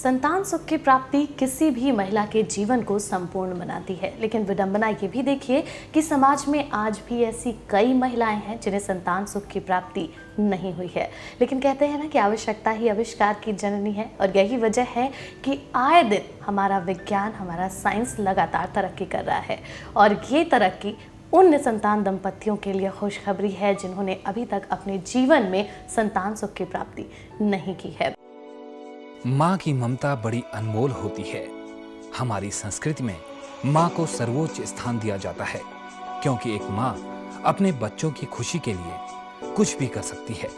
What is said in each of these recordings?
संतान सुख की प्राप्ति किसी भी महिला के जीवन को संपूर्ण बनाती है, लेकिन विडंबना ये भी देखिए कि समाज में आज भी ऐसी कई महिलाएं हैं जिन्हें संतान सुख की प्राप्ति नहीं हुई है। लेकिन कहते हैं ना कि आवश्यकता ही आविष्कार की जननी है, और यही वजह है कि आए दिन हमारा विज्ञान, हमारा साइंस लगातार तरक्की कर रहा है। और ये तरक्की उन निसंतान दंपतियों के लिए खुशखबरी है जिन्होंने अभी तक अपने जीवन में संतान सुख की प्राप्ति नहीं की है। माँ की ममता बड़ी अनमोल होती है। हमारी संस्कृति में माँ को सर्वोच्च स्थान दिया जाता है, क्योंकि एक माँ अपने बच्चों की खुशी के लिए कुछ भी कर सकती है।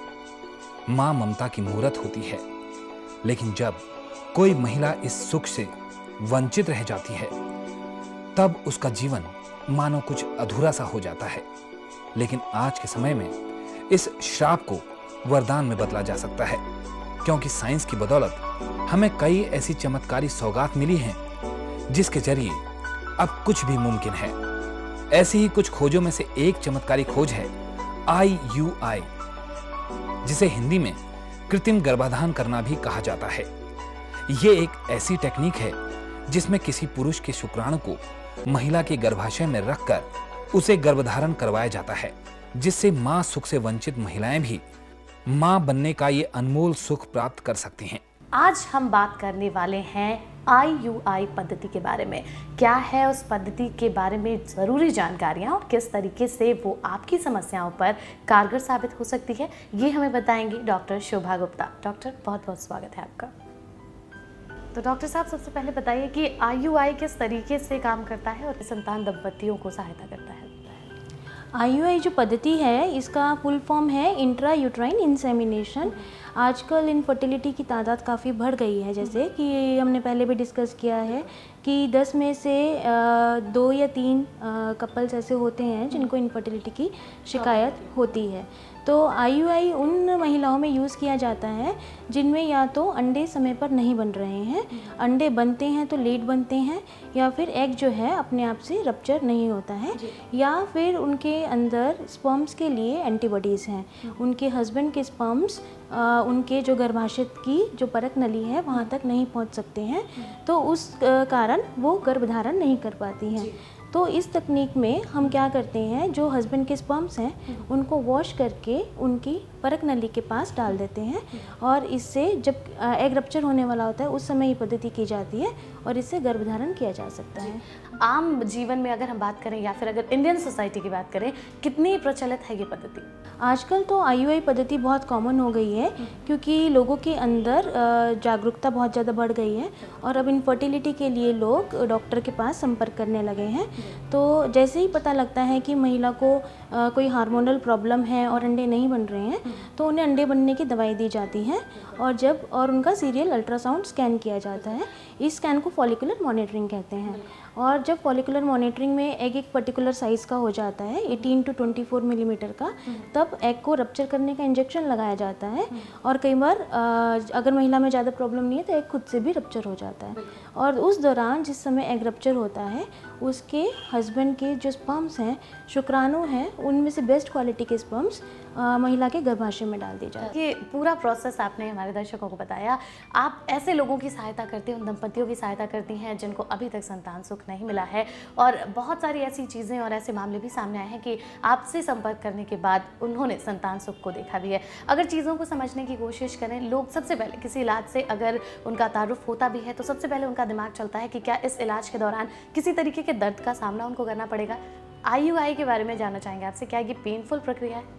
माँ ममता की मूरत होती है, लेकिन जब कोई महिला इस सुख से वंचित रह जाती है तब उसका जीवन मानो कुछ अधूरा सा हो जाता है। लेकिन आज के समय में इस श्राप को वरदान में बदला जा सकता है, क्योंकि साइंस की बदौलत हमें कई ऐसी चमत्कारी सौगात मिली हैं जिसके जरिए अब कुछ भी मुमकिन है। ऐसी ही कुछ खोजों में से एक चमत्कारी खोज है IUI, जिसे हिंदी में कृत्रिम गर्भाधान करना भी कहा जाता है। ये एक ऐसी टेक्निक है जिसमें किसी पुरुष के शुक्राणु को महिला के गर्भाशय में रखकर उसे गर्भधारण करवाया जाता है, जिससे मां सुख से वंचित महिलाएं भी मां बनने का ये अनमोल सुख प्राप्त कर सकती हैं। आज हम बात करने वाले हैं IUI पद्धति के बारे में। क्या है उस पद्धति के बारे में ज़रूरी जानकारियाँ और किस तरीके से वो आपकी समस्याओं पर कारगर साबित हो सकती है, ये हमें बताएंगी डॉक्टर शोभा गुप्ता। डॉक्टर, बहुत बहुत स्वागत है आपका। तो डॉक्टर साहब, सबसे पहले बताइए कि IUI किस तरीके से काम करता है और संतान दंपतियों को सहायता करता है। IUI जो पद्धति है, इसका फुल फॉर्म है इंट्रा यूट्राइन इंसेमिनेशन। आजकल इनफर्टिलिटी की तादाद काफ़ी बढ़ गई है, जैसे कि हमने पहले भी डिस्कस किया है कि 10 में से 2 या 3 कपल्स ऐसे होते हैं जिनको इनफर्टिलिटी की शिकायत होती है। तो IUI उन महिलाओं में यूज़ किया जाता है जिनमें या तो अंडे समय पर नहीं बन रहे हैं, अंडे बनते हैं तो लेट बनते हैं, या फिर एग जो है अपने आप से रप्चर नहीं होता है, या फिर उनके अंदर स्पर्म्स के लिए एंटीबॉडीज़ हैं। उनके हस्बैंड के स्पर्म्स उनके जो गर्भाशय की जो परक नली है वहाँ तक नहीं पहुँच सकते हैं, तो उस कारण वो गर्भधारण नहीं कर पाती हैं। तो इस तकनीक में हम क्या करते हैं, जो हस्बैंड के स्पर्म्स हैं उनको वॉश करके उनकी परक नली के पास डाल देते हैं, और इससे जब एग रप्चर होने वाला होता है उस समय ये पद्धति की जाती है और इससे गर्भधारण किया जा सकता है। आम जीवन में अगर हम बात करें या फिर अगर इंडियन सोसाइटी की बात करें, कितनी प्रचलित है ये पद्धति? आजकल तो IUI पद्धति बहुत कॉमन हो गई है, क्योंकि लोगों के अंदर जागरूकता बहुत ज़्यादा बढ़ गई है और अब इनफर्टिलिटी के लिए लोग डॉक्टर के पास संपर्क करने लगे हैं। तो जैसे ही पता लगता है कि महिला को कोई हार्मोनल प्रॉब्लम है और अंडे नहीं बन रहे हैं, तो उन्हें अंडे बनने की दवाई दी जाती है, और उनका सीरियल अल्ट्रासाउंड स्कैन किया जाता है। इस स्कैन को फॉलिकुलर मॉनिटरिंग कहते हैं। और जब फॉलिकुलर मॉनिटरिंग में एग एक पर्टिकुलर साइज़ का हो जाता है, 18 to 24 मिलीमीटर का, तब एग को रप्चर करने का इंजेक्शन लगाया जाता है। और कई बार अगर महिला में ज़्यादा प्रॉब्लम नहीं है तो एग खुद से भी रप्चर हो जाता है। और उस दौरान जिस समय एग रप्चर होता है, उसके हस्बैंड के जो स्पर्म्स हैं, शुक्राणु हैं, उनमें से बेस्ट क्वालिटी के स्पर्म्स महिला के गर्भाशय में डाल दिए जाते हैं। ये पूरा प्रोसेस आपने हमारे दर्शकों को बताया। आप ऐसे लोगों की सहायता करती हैं, उन दंपतियों की सहायता करती हैं जिनको अभी तक संतान सुख नहीं मिला है, और बहुत सारी ऐसी चीज़ें और ऐसे मामले भी सामने आए हैं कि आपसे संपर्क करने के बाद उन्होंने संतान सुख को देखा भी है। अगर चीज़ों को समझने की कोशिश करें, लोग सबसे पहले किसी इलाज से अगर उनका तारुफ होता भी है तो सबसे पहले उनका दिमाग चलता है कि क्या इस इलाज के दौरान किसी तरीके के दर्द का सामना उनको करना पड़ेगा। IUI के बारे में जानना चाहेंगे आपसे, क्या ये पेनफुल प्रक्रिया है?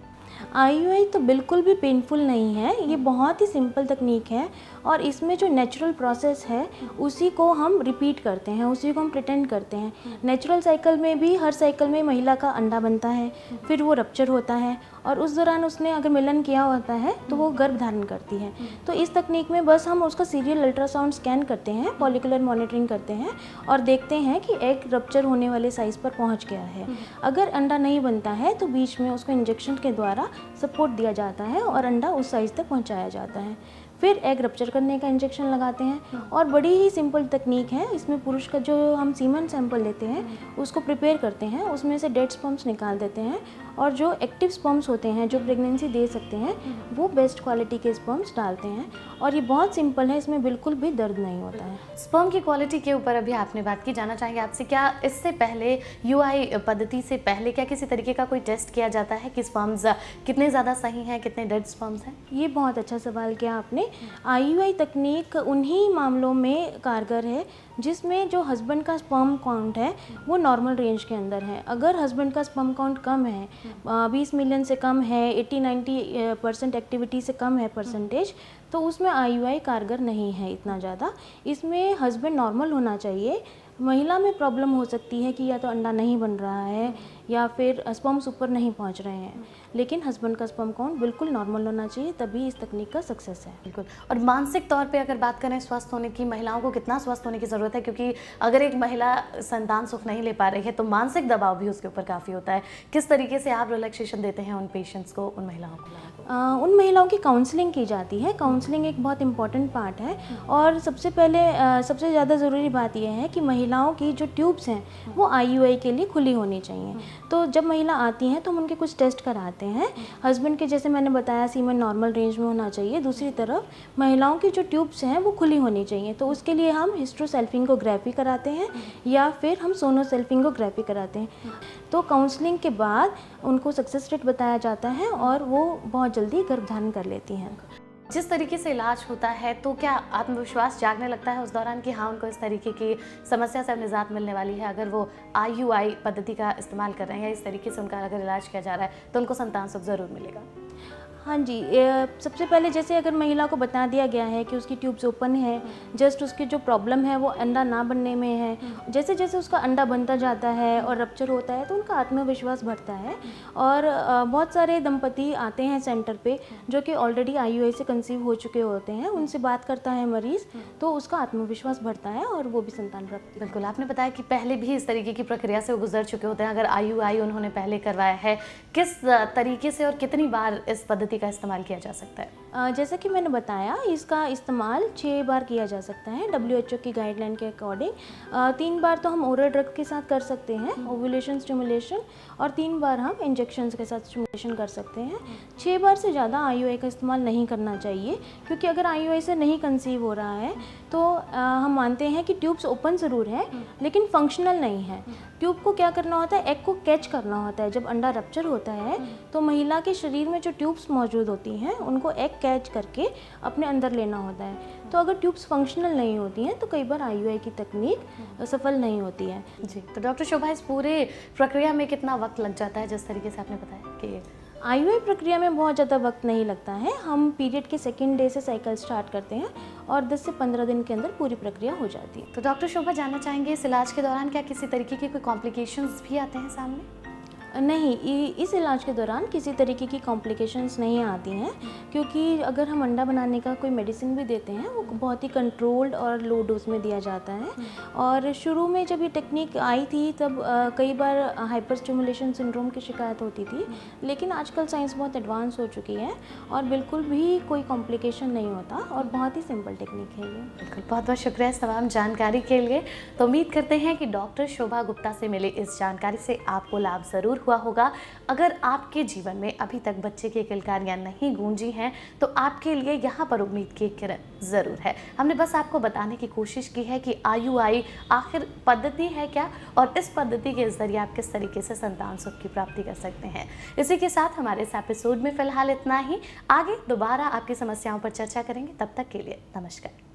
IUI तो बिल्कुल भी पेनफुल नहीं है, ये बहुत ही सिंपल तकनीक है, और इसमें जो नेचुरल प्रोसेस है उसी को हम रिपीट करते हैं, उसी को हम प्रिटेंड करते हैं। नेचुरल साइकिल में भी हर साइकिल में महिला का अंडा बनता है, फिर वो रप्चर होता है, और उस दौरान उसने अगर मिलन किया होता है तो वो गर्भ धारण करती है। तो इस तकनीक में बस हम उसका सीरियल अल्ट्रासाउंड स्कैन करते हैं, फॉलिकुलर मॉनिटरिंग करते हैं और देखते हैं कि एग रप्चर होने वाले साइज़ पर पहुंच गया है। अगर अंडा नहीं बनता है तो बीच में उसको इंजेक्शन के द्वारा सपोर्ट दिया जाता है और अंडा उस साइज़ तक पहुंचाया जाता है। फिर एग रप्चर करने का इंजेक्शन लगाते हैं। और बड़ी ही सिंपल तकनीक है, इसमें पुरुष का जो हम सीमन सैंपल लेते हैं उसको प्रिपेयर करते हैं, उसमें से डेड स्पर्म्स निकाल देते हैं और जो एक्टिव स्पर्म्स होते हैं जो प्रेगनेंसी दे सकते हैं वो बेस्ट क्वालिटी के स्पर्म्स डालते हैं। और ये बहुत सिंपल है, इसमें बिल्कुल भी दर्द नहीं होता है। स्पर्म की क्वालिटी के ऊपर अभी आपने बात की, जानना चाहेंगे आपसे क्या इससे पहले यूआई पद्धति से पहले क्या किसी तरीके का कोई टेस्ट किया जाता है कि स्पर्म्स कितने ज़्यादा सही हैं, कितने डेड स्पर्म्स हैं? ये बहुत अच्छा सवाल किया आपने। IUI तकनीक उन्हीं मामलों में कारगर है जिसमें जो हस्बैंड का स्पर्म काउंट है वो नॉर्मल रेंज के अंदर है। अगर हस्बैंड का स्पर्म काउंट कम है, 20 मिलियन से कम है, 80-90% एक्टिविटी से कम है परसेंटेज, तो उसमें IUI कारगर नहीं है इतना ज़्यादा। इसमें हस्बैंड नॉर्मल होना चाहिए। महिला में प्रॉब्लम हो सकती है कि या तो अंडा नहीं बन रहा है या फिर स्पर्म्स ऊपर नहीं पहुंच रहे हैं, लेकिन हस्बैंड का स्पर्म काउंट बिल्कुल नॉर्मल होना चाहिए, तभी इस तकनीक का सक्सेस है। बिल्कुल। और मानसिक तौर पे अगर बात करें स्वस्थ होने की, महिलाओं को कितना स्वस्थ होने की ज़रूरत है? क्योंकि अगर एक महिला संतान सुख नहीं ले पा रही है तो मानसिक दबाव भी उसके ऊपर काफ़ी होता है। किस तरीके से आप रिलैक्सेशन देते हैं उन पेशेंट्स को, उन महिलाओं को? उन महिलाओं की काउंसलिंग की जाती है। काउंसलिंग एक बहुत इंपॉर्टेंट पार्ट है और सबसे पहले सबसे ज़्यादा ज़रूरी बात यह है कि महिलाओं की जो ट्यूब्स हैं वो IUI के लिए खुली होनी चाहिए। तो जब महिला आती हैं तो हम उनके कुछ टेस्ट कराते हैं। हस्बैंड के जैसे मैंने बताया सीमन नॉर्मल रेंज में होना चाहिए, दूसरी तरफ महिलाओं की जो ट्यूब्स हैं वो खुली होनी चाहिए। तो उसके लिए हम हिस्ट्रोसेल्फिंगोग्राफी कराते हैं या फिर हम सोनोसेल्फिंगोग्राफी कराते हैं। तो काउंसलिंग के बाद उनको सक्सेस रेट बताया जाता है और वो बहुत जल्दी गर्भधारण कर लेती हैं। जिस तरीके से इलाज होता है तो क्या आत्मविश्वास जागने लगता है उस दौरान कि हाँ उनको इस तरीके की समस्या से अब निजात मिलने वाली है, अगर वो IUI पद्धति का इस्तेमाल कर रहे हैं या इस तरीके से उनका अगर इलाज किया जा रहा है तो उनको संतान सुख ज़रूर मिलेगा? हाँ जी, सबसे पहले जैसे अगर महिला को बता दिया गया है कि उसकी ट्यूब्स ओपन है, जस्ट उसकी जो प्रॉब्लम है वो अंडा ना बनने में है, जैसे जैसे उसका अंडा बनता जाता है और रप्चर होता है तो उनका आत्मविश्वास बढ़ता है। और बहुत सारे दंपति आते हैं सेंटर पे जो कि ऑलरेडी IUI से कंसीव हो चुके होते हैं, उनसे बात करता है मरीज़ तो उसका आत्मविश्वास बढ़ता है और वो भी संतान प्राप्त। बिल्कुल, आपने बताया कि पहले भी इस तरीके की प्रक्रिया से वो गुजर चुके होते हैं। अगर IUI उन्होंने पहले करवाया है, किस तरीके से और कितनी बार इस पद्धति का इस्तेमाल किया जा सकता है? जैसा कि मैंने बताया, इसका इस्तेमाल 6 बार किया जा सकता है WHO की गाइडलाइन के अकॉर्डिंग। 3 बार तो हम ओरल ड्रग के साथ कर सकते हैं, ओव्यूलेशन स्टिमुलेशन, और 3 बार हम इंजेक्शंस के साथ स्टिमुलेशन कर सकते हैं। 6 बार से ज़्यादा IUI का इस्तेमाल नहीं करना चाहिए, क्योंकि अगर IUI से नहीं कंसीव हो रहा है तो हम मानते हैं कि ट्यूब्स ओपन ज़रूर है लेकिन फंक्शनल नहीं है। ट्यूब को क्या करना होता है, एग को कैच करना होता है। जब अंडा रप्चर होता है तो महिला के शरीर में जो ट्यूब्स मौजूद होती हैं उनको एग कैच करके अपने अंदर लेना होता है। तो अगर ट्यूब्स फंक्शनल नहीं होती हैं तो कई बार IUI की तकनीक सफल नहीं होती है। जी, तो डॉक्टर शोभा, इस पूरे प्रक्रिया में कितना वक्त लग जाता है? जिस तरीके से आपने बताया कि IUI प्रक्रिया में बहुत ज़्यादा वक्त नहीं लगता है। हम पीरियड के 2nd डे से साइकिल स्टार्ट करते हैं और 10 से 15 दिन के अंदर पूरी प्रक्रिया हो जाती है। तो डॉक्टर शोभा, जानना चाहेंगे इस इलाज के दौरान क्या किसी तरीके की कोई कॉम्प्लिकेशंस भी आते हैं सामने? नहीं, इस इलाज के दौरान किसी तरीके की कॉम्प्लिकेशंस नहीं आती हैं, क्योंकि अगर हम अंडा बनाने का कोई मेडिसिन भी देते हैं वो बहुत ही कंट्रोल्ड और लो डोज में दिया जाता है। और शुरू में जब ये टेक्निक आई थी तब कई बार हाइपर स्टिमुलेशन सिंड्रोम की शिकायत होती थी, लेकिन आजकल साइंस बहुत एडवांस हो चुकी है और बिल्कुल भी कोई कॉम्प्लिकेशन नहीं होता और बहुत ही सिंपल टेक्निक है ये। बिल्कुल, बहुत बहुत शुक्रिया इस तमाम जानकारी के लिए। तो उम्मीद करते हैं कि डॉक्टर शोभा गुप्ता से मिले इस जानकारी से आपको लाभ ज़रूर हुआ होगा। अगर आपके जीवन में अभी तक बच्चे की किलकारियां नहीं गूंजी हैं तो आपके लिए यहाँ पर उम्मीद की किरण ज़रूर है। हमने बस आपको बताने की कोशिश की है कि IUI आखिर पद्धति है क्या और इस पद्धति के जरिए आप किस तरीके से संतान सुख की प्राप्ति कर सकते हैं। इसी के साथ हमारे इस एपिसोड में फिलहाल इतना ही। आगे दोबारा आपकी समस्याओं पर चर्चा करेंगे। तब तक के लिए नमस्कार।